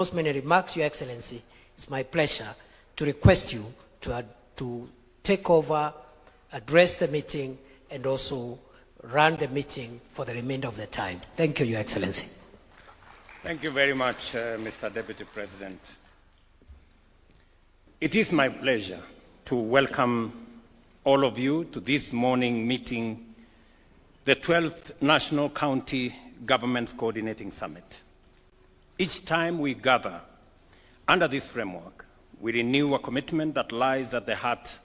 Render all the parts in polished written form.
Most many remarks, Your Excellency, it's my pleasure to request you to take over, address the meeting, and also run the meeting for the remainder of the time. Thank you, Your Excellency. Thank you very much, Mr. Deputy President. It is my pleasure to welcome all of you to this morning meeting, the 12th National County Governments Coordinating Summit. Each time we gather under this framework, we renew a commitment that lies at the heart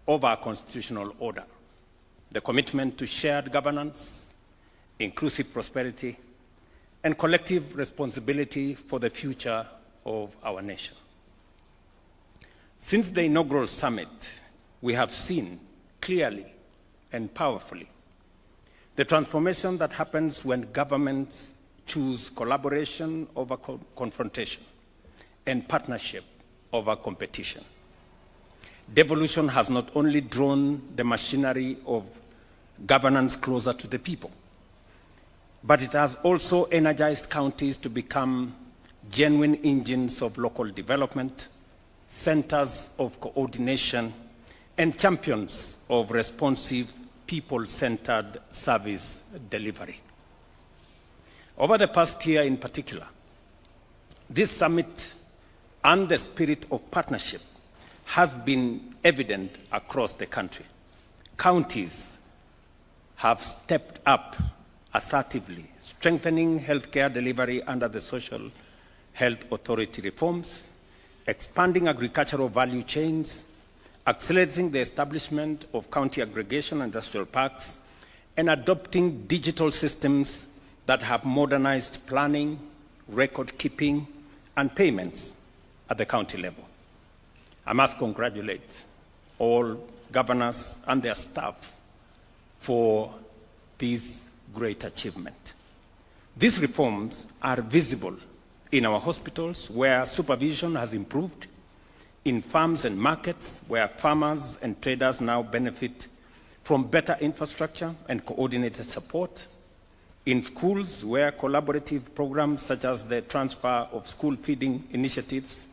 of our constitutional order, the commitment to shared governance, inclusive prosperity, and collective responsibility for the future of our nation. Since the inaugural summit, we have seen clearly and powerfully the transformation that happens when governments choose collaboration over confrontation and partnership over competition. Devolution has not only drawn the machinery of governance closer to the people, but it has also energized counties to become genuine engines of local development, centers of coordination, and champions of responsive, people-centered service delivery. Over the past year in particular, this summit and the spirit of partnership has been evident across the country. Counties have stepped up assertively, strengthening healthcare delivery under the Social Health Authority reforms, expanding agricultural value chains, accelerating the establishment of county aggregation and industrial parks, and adopting digital systems that have modernized planning, record keeping, and payments at the county level. I must congratulate all governors and their staff for this great achievement. These reforms are visible in our hospitals, where supervision has improved, in farms and markets, where farmers and traders now benefit from better infrastructure and coordinated support, in schools, where collaborative programs such as the transfer of school feeding initiatives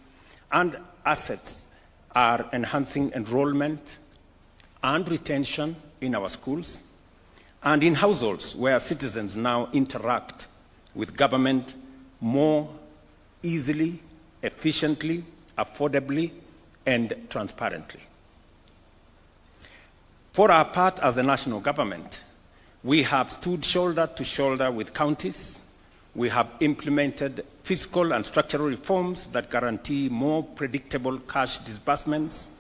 and assets are enhancing enrollment and retention in our schools, and in households where citizens now interact with government more easily, efficiently, affordably, and transparently. For our part as the national government, we have stood shoulder to shoulder with counties. We have implemented fiscal and structural reforms that guarantee more predictable cash disbursements,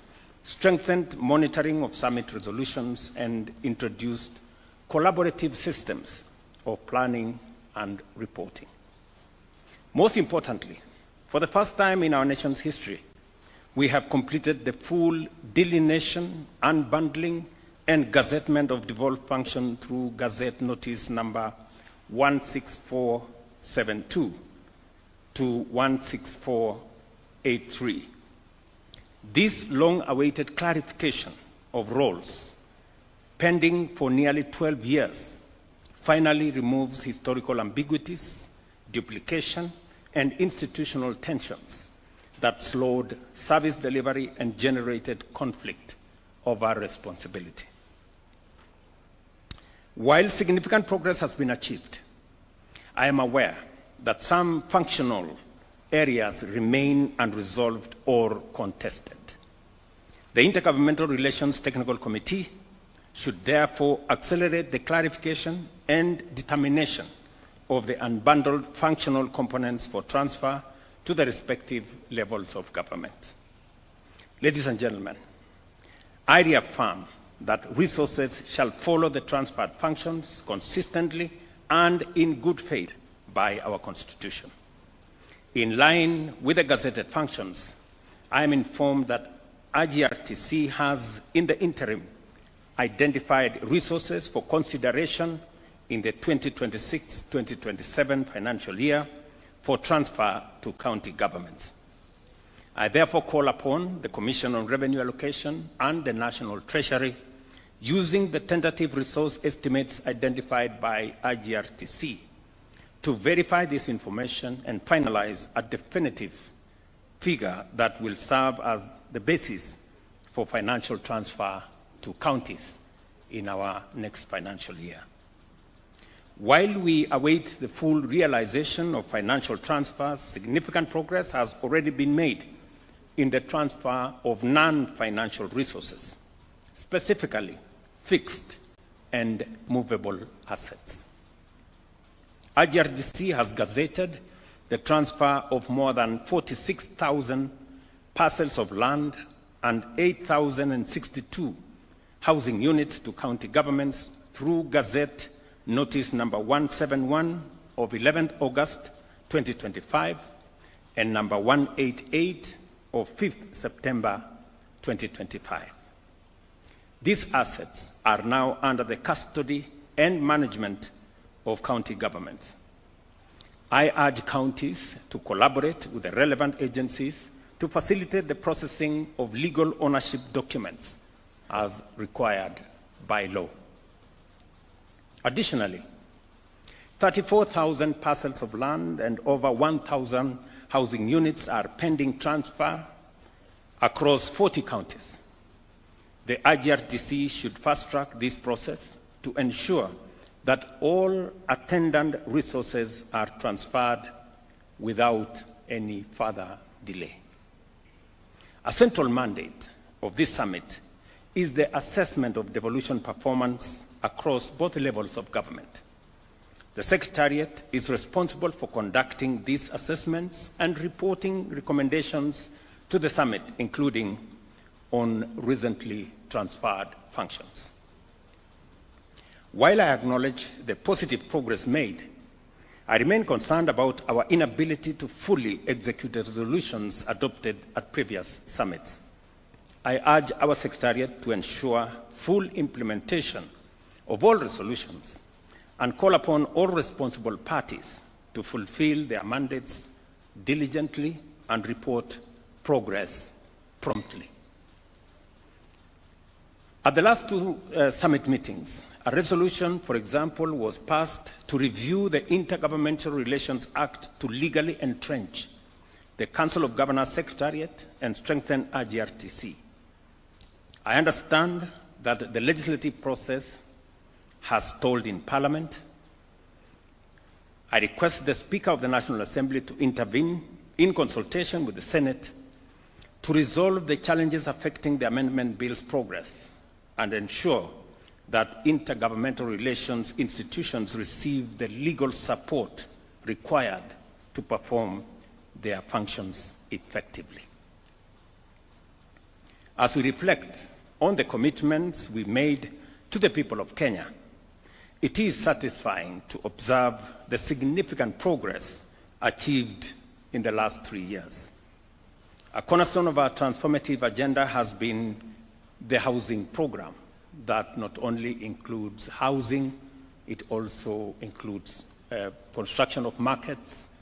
strengthened monitoring of summit resolutions, and introduced collaborative systems of planning and reporting. Most importantly, for the first time in our nation's history, we have completed the full delineation, unbundling, and gazettement of devolved function through Gazette Notice number 16472 to 16483. This long-awaited clarification of roles, pending for nearly 12 years, finally removes historical ambiguities, duplication, and institutional tensions that slowed service delivery and generated conflict over responsibility. While significant progress has been achieved, I am aware that some functional areas remain unresolved or contested. The Intergovernmental Relations Technical Committee should therefore accelerate the clarification and determination of the unbundled functional components for transfer to the respective levels of government. Ladies and gentlemen, I reaffirm that resources shall follow the transferred functions consistently and in good faith by our Constitution. In line with the gazetted functions, I am informed that IGRTC has, in the interim, identified resources for consideration in the 2026-2027 financial year for transfer to county governments. I therefore call upon the Commission on Revenue Allocation and the National Treasury, using the tentative resource estimates identified by IGRTC, to verify this information and finalize a definitive figure that will serve as the basis for financial transfer to counties in our next financial year. While we await the full realization of financial transfers, significant progress has already been made in the transfer of non-financial resources, specifically fixed and movable assets. IGRDC has gazetted the transfer of more than 46,000 parcels of land and 8,062 housing units to county governments through Gazette Notice number 171 of 11th August 2025 and number 188 of 5th September 2025. These assets are now under the custody and management of county governments. I urge counties to collaborate with the relevant agencies to facilitate the processing of legal ownership documents as required by law. Additionally, 34,000 parcels of land and over 1,000 housing units are pending transfer across 40 counties. The IGRDC should fast-track this process to ensure that all attendant resources are transferred without any further delay. A central mandate of this summit is the assessment of devolution performance across both levels of government. The Secretariat is responsible for conducting these assessments and reporting recommendations to the summit, including on recently transferred functions. While I acknowledge the positive progress made, I remain concerned about our inability to fully execute the resolutions adopted at previous summits. I urge our Secretariat to ensure full implementation of all resolutions and call upon all responsible parties to fulfill their mandates diligently and report progress promptly. At the last two summit meetings, a resolution, for example, was passed to review the Intergovernmental Relations Act to legally entrench the Council of Governors Secretariat and strengthen IGRDC. I understand that the legislative process has stalled in Parliament. I request the Speaker of the National Assembly to intervene in consultation with the Senate to resolve the challenges affecting the amendment bill's progress and ensure that intergovernmental relations institutions receive the legal support required to perform their functions effectively. As we reflect on the commitments we made to the people of Kenya, it is satisfying to observe the significant progress achieved in the last 3 years. A cornerstone of our transformative agenda has been the housing program that not only includes housing, it also includes construction of markets,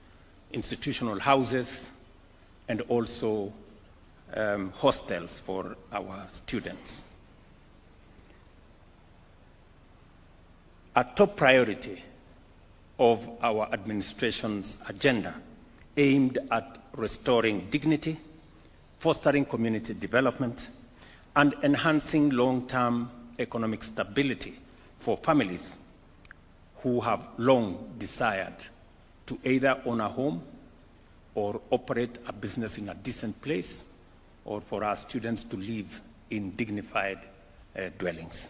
institutional houses, and also hostels for our students. A top priority of our administration's agenda aimed at restoring dignity, fostering community development, and enhancing long-term economic stability for families who have long desired to either own a home or operate a business in a decent place, or for our students to live in dignified dwellings.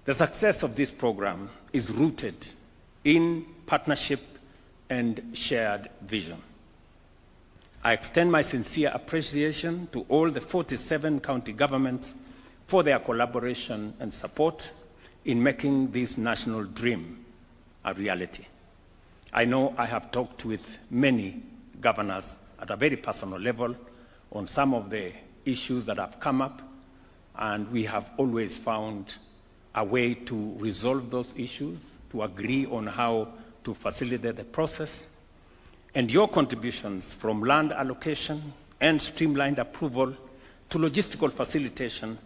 The success of this program is rooted in partnership and shared vision. I extend my sincere appreciation to all the 47 county governments for their collaboration and support in making this national dream a reality. I know I have talked with many governors at a very personal level on some of the issues that have come up, and we have always found a way to resolve those issues, to agree on how to facilitate the process. And your contributions from land allocation and streamlined approval to logistical facilitation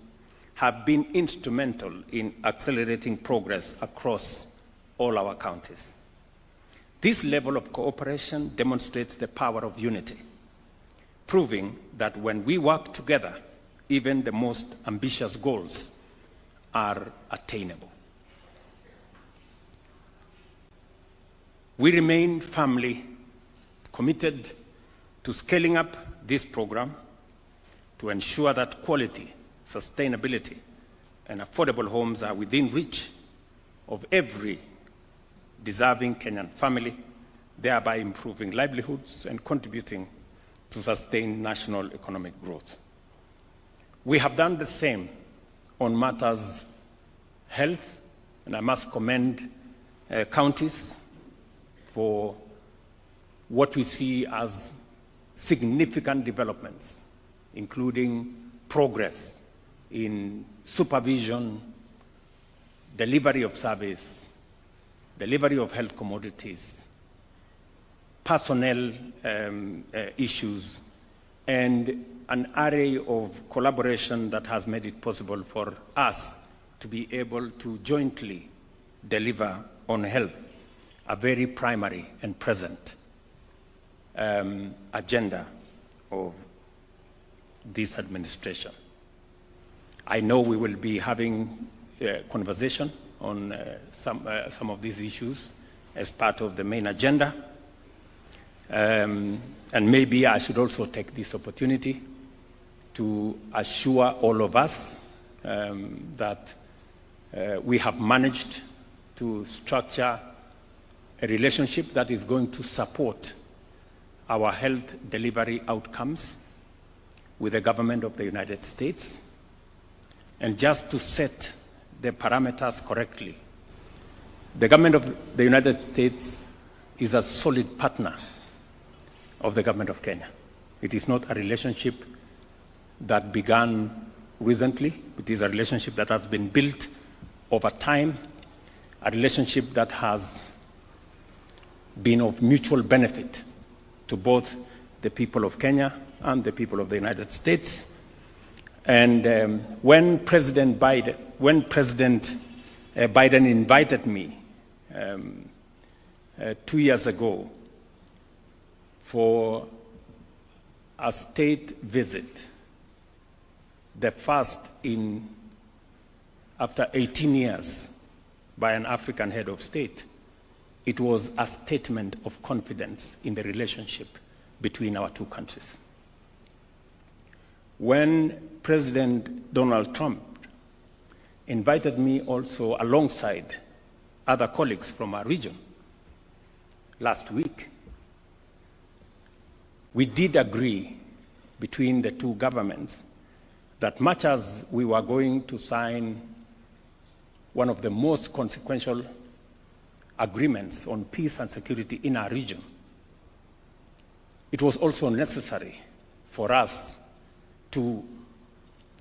have been instrumental in accelerating progress across all our counties. This level of cooperation demonstrates the power of unity, proving that when we work together, even the most ambitious goals are attainable. We remain firmly committed to scaling up this program to ensure that quality, sustainability, and affordable homes are within reach of every deserving Kenyan family, thereby improving livelihoods and contributing to sustain national economic growth. We have done the same on matters health, and I must commend counties for what we see as significant developments, including progress in supervision, delivery of service, delivery of health commodities, personnel issues, and an array of collaboration that has made it possible for us to be able to jointly deliver on health, a very primary and present agenda of this administration. I know we will be having a conversation on some of these issues as part of the main agenda. And maybe I should also take this opportunity to assure all of us that we have managed to structure a relationship that is going to support our health delivery outcomes with the government of the United States. And just to set the parameters correctly, the government of the United States is a solid partner of the government of Kenya. It is not a relationship that began recently. It is a relationship that has been built over time, a relationship that has been of mutual benefit to both the people of Kenya and the people of the United States. And when President Biden invited me 2 years ago for a state visit, the first after 18 years by an African head of state, it was a statement of confidence in the relationship between our two countries. When President Donald Trump invited me also alongside other colleagues from our region last week, we did agree between the two governments that much as we were going to sign one of the most consequential agreements on peace and security in our region, it was also necessary for us to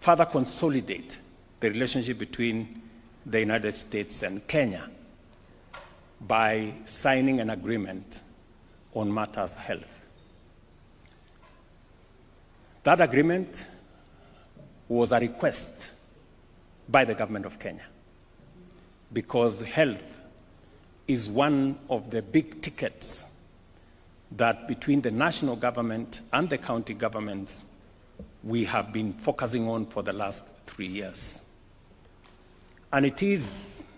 further consolidate the relationship between the United States and Kenya by signing an agreement on matters health. That agreement was a request by the government of Kenya because health is one of the big tickets that between the national government and the county governments we have been focusing on for the last 3 years. And it is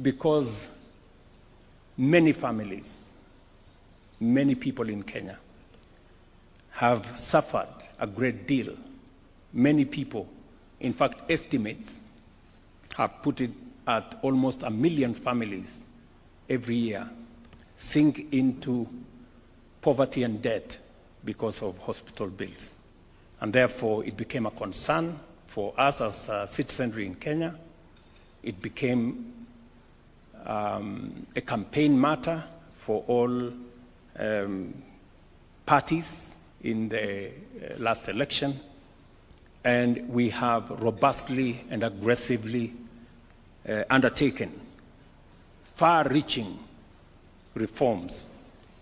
because many families, many people in Kenya have suffered a great deal. Many people, in fact, estimates have put it at almost 1 million families every year sink into poverty and debt because of hospital bills. And therefore, it became a concern for us as citizenry in Kenya. It became a campaign matter for all parties in the last election. And we have robustly and aggressively undertaken far-reaching reforms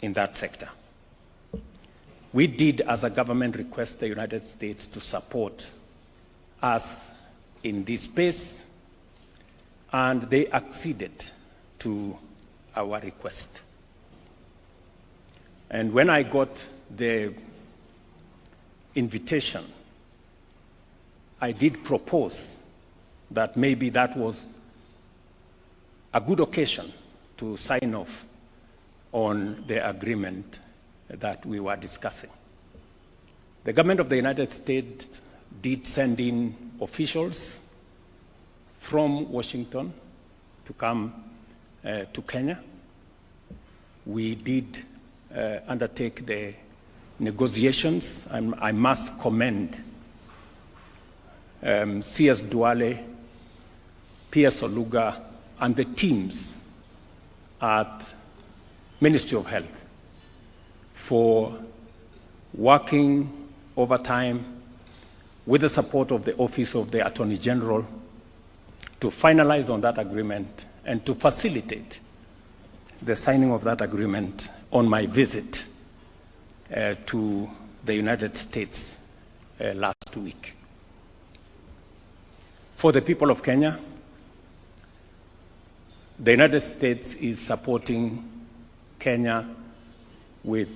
in that sector. We did, as a government, request the United States to support us in this space, and they acceded to our request. And when I got the invitation, I did propose that maybe that was a good occasion to sign off on the agreement that we were discussing. The government of the United States did send in officials from Washington to come to Kenya. We did undertake the negotiations. I must commend C.S. Duale, P.S. Oluga, and the teams at Ministry of Health for working overtime with the support of the Office of the Attorney General to finalize on that agreement and to facilitate the signing of that agreement on my visit to the United States last week. For the people of Kenya, the United States is supporting Kenya with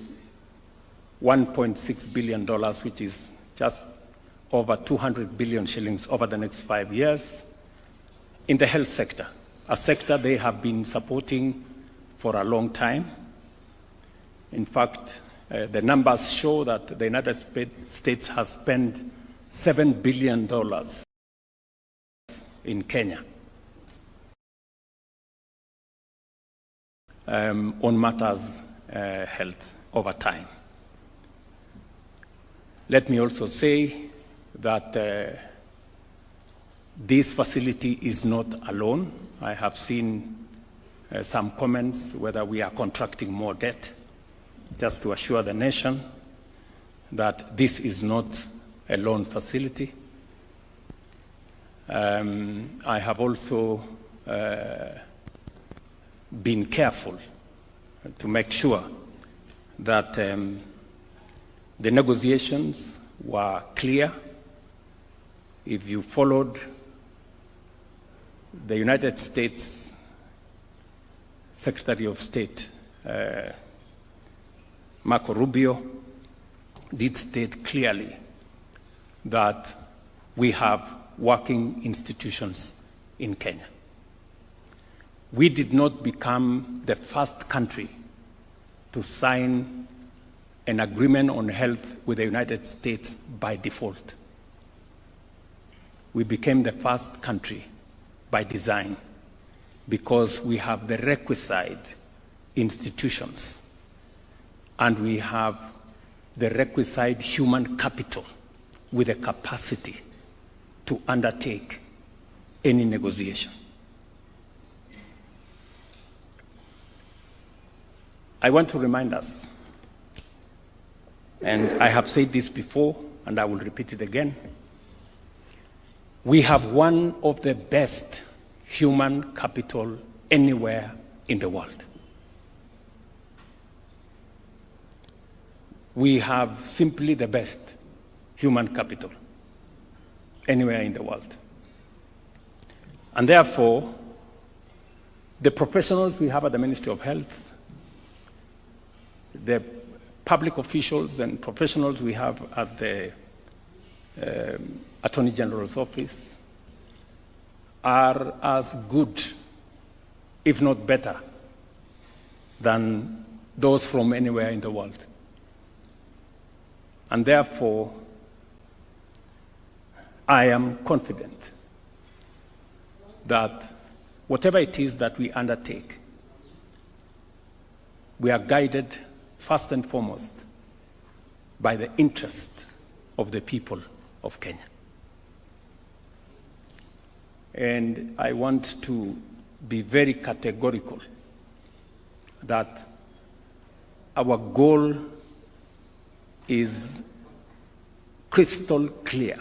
$1.6 billion, which is just over 200 billion shillings over the next 5 years in the health sector, a sector they have been supporting for a long time. In fact, the numbers show that the United States has spent $7 billion in Kenya on matters health over time. Let me also say that this facility is not alone. I have seen some comments whether we are contracting more debt. Just to assure the nation that this is not a loan facility. I have also been careful to make sure that the negotiations were clear. If you followed the United States Secretary of State, Marco Rubio, did state clearly that we have working institutions in Kenya. We did not become the first country to sign an agreement on health with the United States by default. We became the first country by design because we have the requisite institutions and we have the requisite human capital with the capacity to undertake any negotiation. I want to remind us, and I have said this before, and I will repeat it again, we have one of the best human capital anywhere in the world. We have simply the best human capital anywhere in the world. And therefore, the professionals we have at the Ministry of Health, the public officials and professionals we have at the Attorney General's office are as good, if not better, than those from anywhere in the world. And therefore, I am confident that whatever it is that we undertake, we are guided first and foremost by the interest of the people of Kenya. And I want to be very categorical that our goal is crystal clear.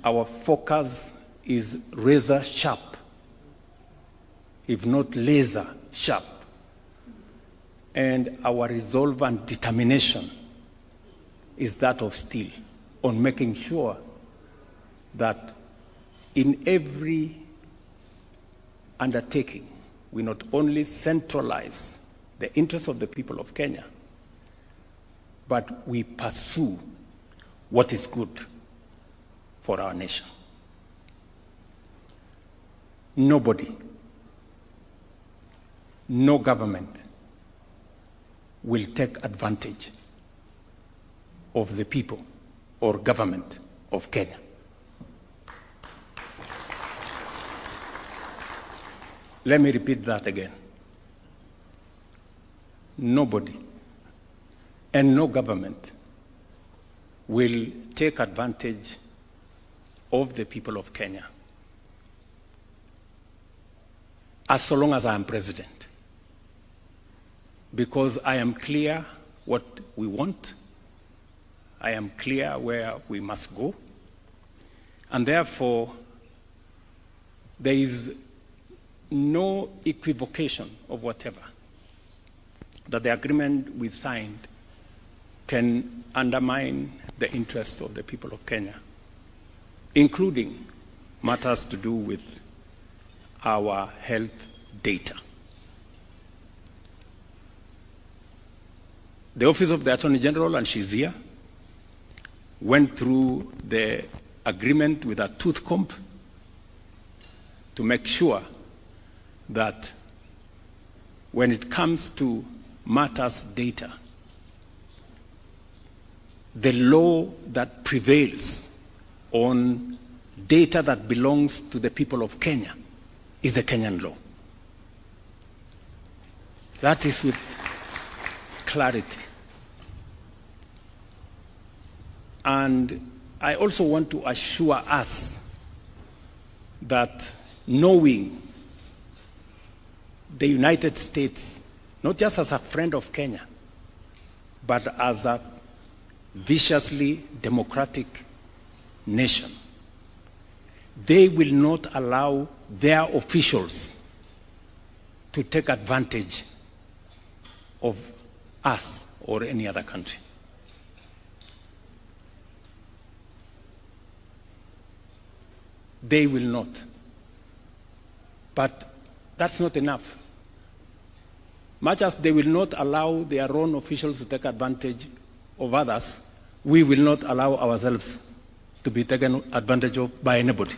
Our focus is razor sharp, if not laser sharp. And our resolve and determination is that of steel on making sure that in every undertaking, we not only centralize the interests of the people of Kenya, but we pursue what is good for our nation. Nobody, no government will take advantage of the people or government of Kenya. Let me repeat that again. Nobody and no government will take advantage of the people of Kenya as so long as I am president, because I am clear what we want, I am clear where we must go, and therefore there is no equivocation of whatever that the agreement we signed can undermine the interests of the people of Kenya, including matters to do with our health data. The Office of the Attorney General, and she's here, went through the agreement with a tooth comb to make sure that when it comes to matters data, the law that prevails on data that belongs to the people of Kenya is the Kenyan law. That is with clarity. And I also want to assure us that knowing the United States, not just as a friend of Kenya, but as a viciously democratic nation, they will not allow their officials to take advantage of us or any other country. They will not. But that's not enough. Much as they will not allow their own officials to take advantage of others, we will not allow ourselves to be taken advantage of by anybody.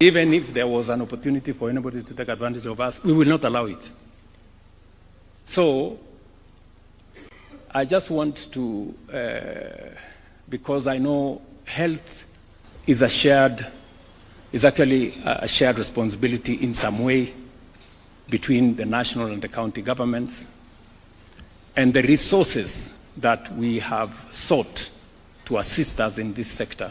Even if there was an opportunity for anybody to take advantage of us, we will not allow it. So, I just want to, because I know health is actually a shared responsibility in some way between the national and the county governments, and the resources that we have sought to assist us in this sector.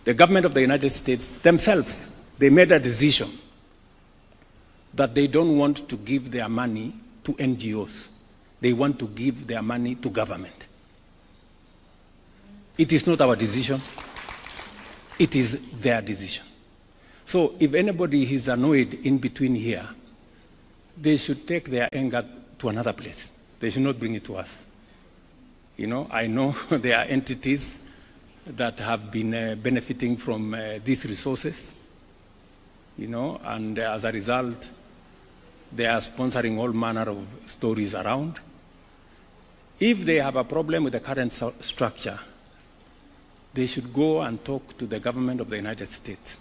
The government of the United States themselves, they made a decision that they don't want to give their money to NGOs. They want to give their money to government. It is not our decision. It is their decision. So if anybody is annoyed in between here, they should take their anger to another place. They should not bring it to us. You know, I know there are entities that have been benefiting from these resources, you know, and as a result, they are sponsoring all manner of stories around. If they have a problem with the current structure, they should go and talk to the government of the United States,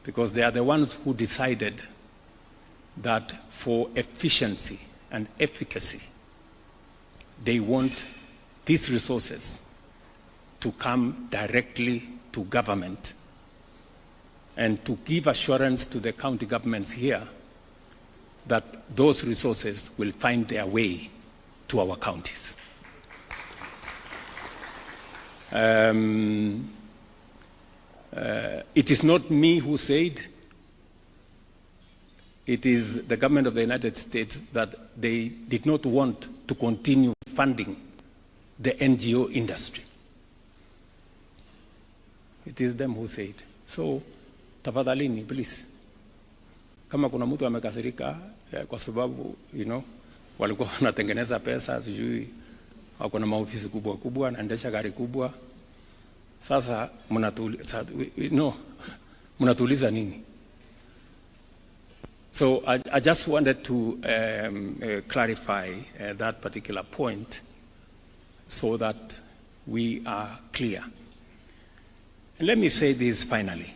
because they are the ones who decided that for efficiency and efficacy, they want these resources to come directly to government and to give assurance to the county governments here that those resources will find their way to our counties. It is not me who said, it is the government of the United States that they did not want to continue funding the NGO industry. It is them who said. So, tafadhalini, please. Kama kuna mtu amekasirika kwa sababu, you know, walikuwa wanatengeneza pesa, sijui wako na maofisi kubwa kubwa, naendesha gari kubwa. Sasa mnatuuliza nini? So I just wanted to clarify that particular point so that we are clear. And let me say this finally,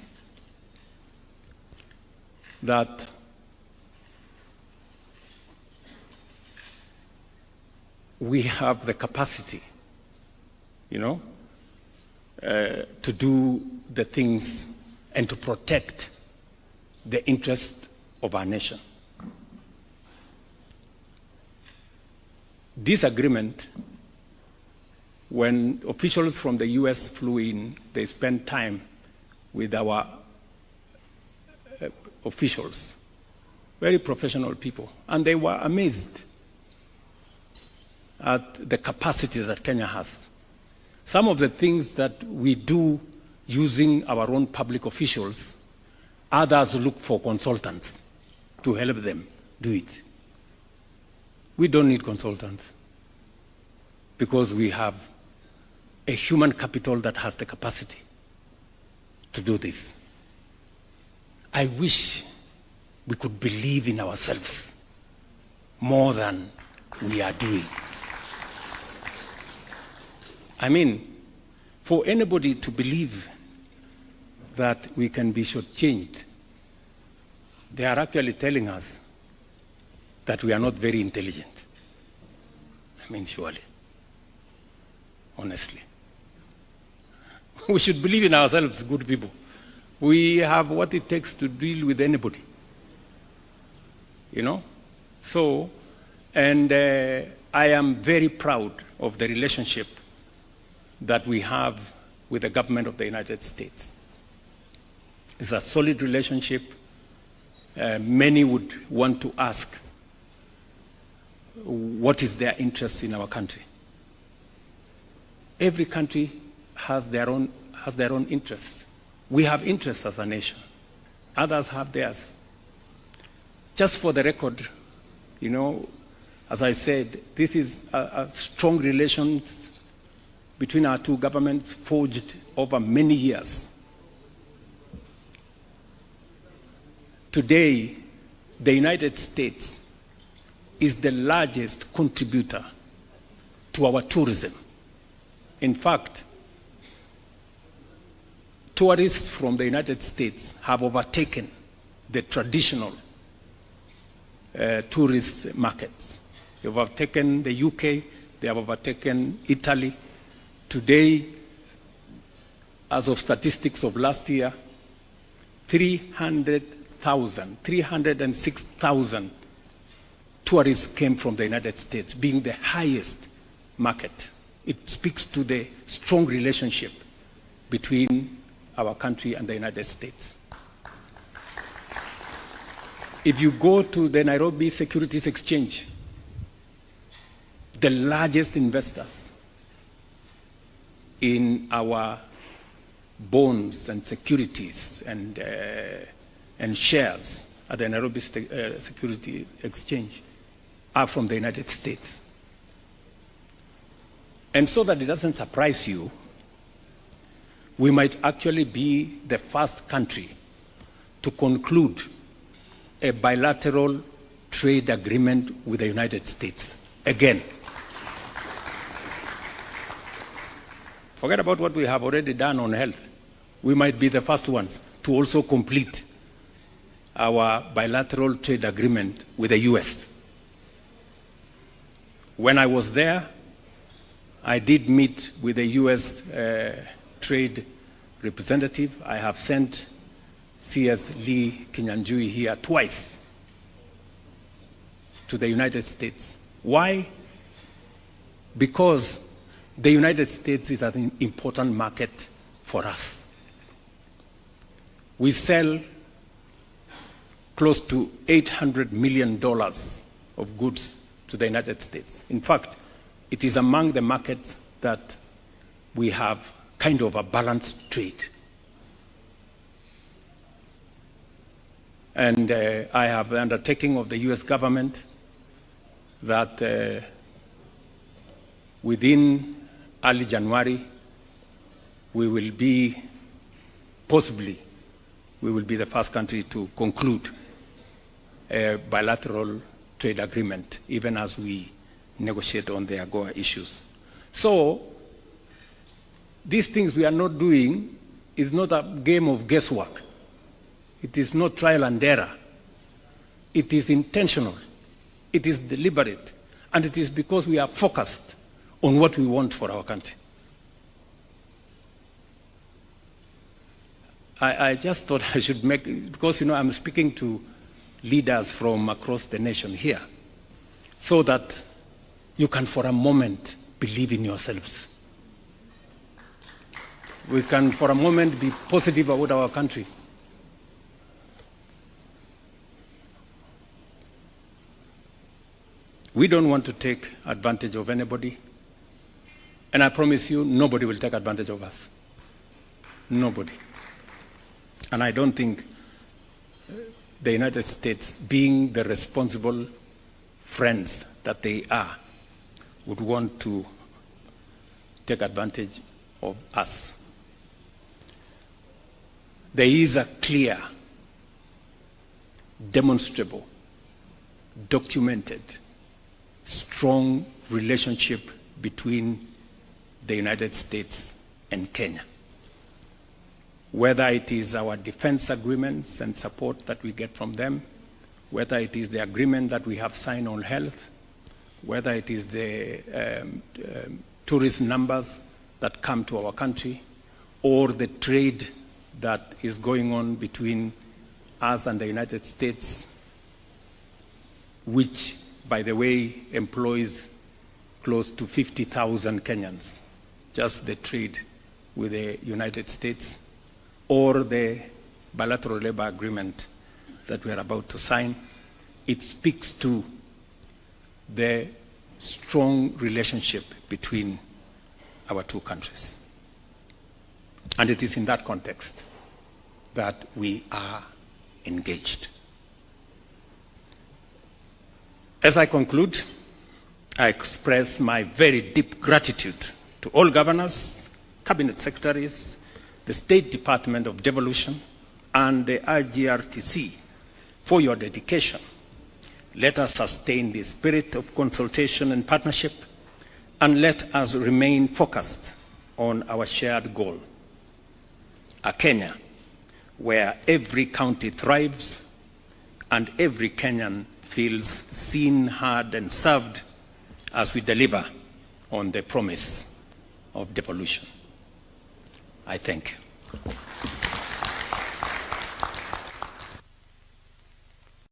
that we have the capacity, to do the things and to protect the interest of our nation. This agreement, when officials from the US flew in, they spent time with our officials, very professional people, and they were amazed at the capacity that Kenya has. Some of the things that we do using our own public officials, others look for consultants to help them do it. We don't need consultants because we have a human capital that has the capacity to do this. I wish we could believe in ourselves more than we are doing. I mean, for anybody to believe that we can be shortchanged, they are actually telling us that we are not very intelligent. I mean, surely, honestly. We should believe in ourselves, good people. We have what it takes to deal with anybody. So, and I am very proud of the relationship that we have with the government of the United States. It's a solid relationship. Many would want to ask, what is their interest in our country? Every country has their own interests. We have interests as a nation. Others have theirs. Just for the record, as I said, this is a strong relations between our two governments forged over many years. Today, the United States is the largest contributor to our tourism. In fact, tourists from the United States have overtaken the traditional tourist markets. They've overtaken the UK, they have overtaken Italy. Today, as of statistics of last year, 306,000 tourists came from the United States, being the highest market. It speaks to the strong relationship between our country and the United States. If you go to the Nairobi Securities Exchange, the largest investors in our bonds and securities and shares at the Nairobi Securities Exchange are from the United States. And so that it doesn't surprise you, we might actually be the first country to conclude a bilateral trade agreement with the United States again. Forget about what we have already done on health. We might be the first ones to also complete our bilateral trade agreement with the US. When I was there, I did meet with the US trade representative. I have sent CS Lee Kinyanjui here twice to the United States. Why? Because the United States is an important market for us. We sell close to $800 million of goods to the United States. In fact, it is among the markets that we have kind of a balanced trade. And I have the undertaking of the US government that within early January, we will be the first country to conclude a bilateral trade agreement, even as we negotiate on the AGOA issues. So, these things we are not doing is not a game of guesswork. It is not trial and error. It is intentional. It is deliberate. And it is because we are focused on what we want for our country. I just thought I should make, because I'm speaking to leaders from across the nation here, so that you can for a moment believe in yourselves. We can for a moment be positive about our country. We don't want to take advantage of anybody, and I promise you, nobody will take advantage of us. Nobody. And I don't think the United States, being the responsible friends that they are, would want to take advantage of us. There is a clear, demonstrable, documented, strong relationship between the United States and Kenya. Whether it is our defense agreements and support that we get from them, whether it is the agreement that we have signed on health, whether it is the tourist numbers that come to our country, or the trade that is going on between us and the United States, which, by the way, employs close to 50,000 Kenyans, just the trade with the United States, or the bilateral labor agreement that we are about to sign. It speaks to the strong relationship between our two countries. And it is in that context that we are engaged. As I conclude, I express my very deep gratitude to all governors, cabinet secretaries, the State Department of Devolution, and the IGRTC for your dedication. Let us sustain the spirit of consultation and partnership, and let us remain focused on our shared goal, a Kenya where every county thrives and every Kenyan feels seen, heard, and served as we deliver on the promise of devolution. I thank you.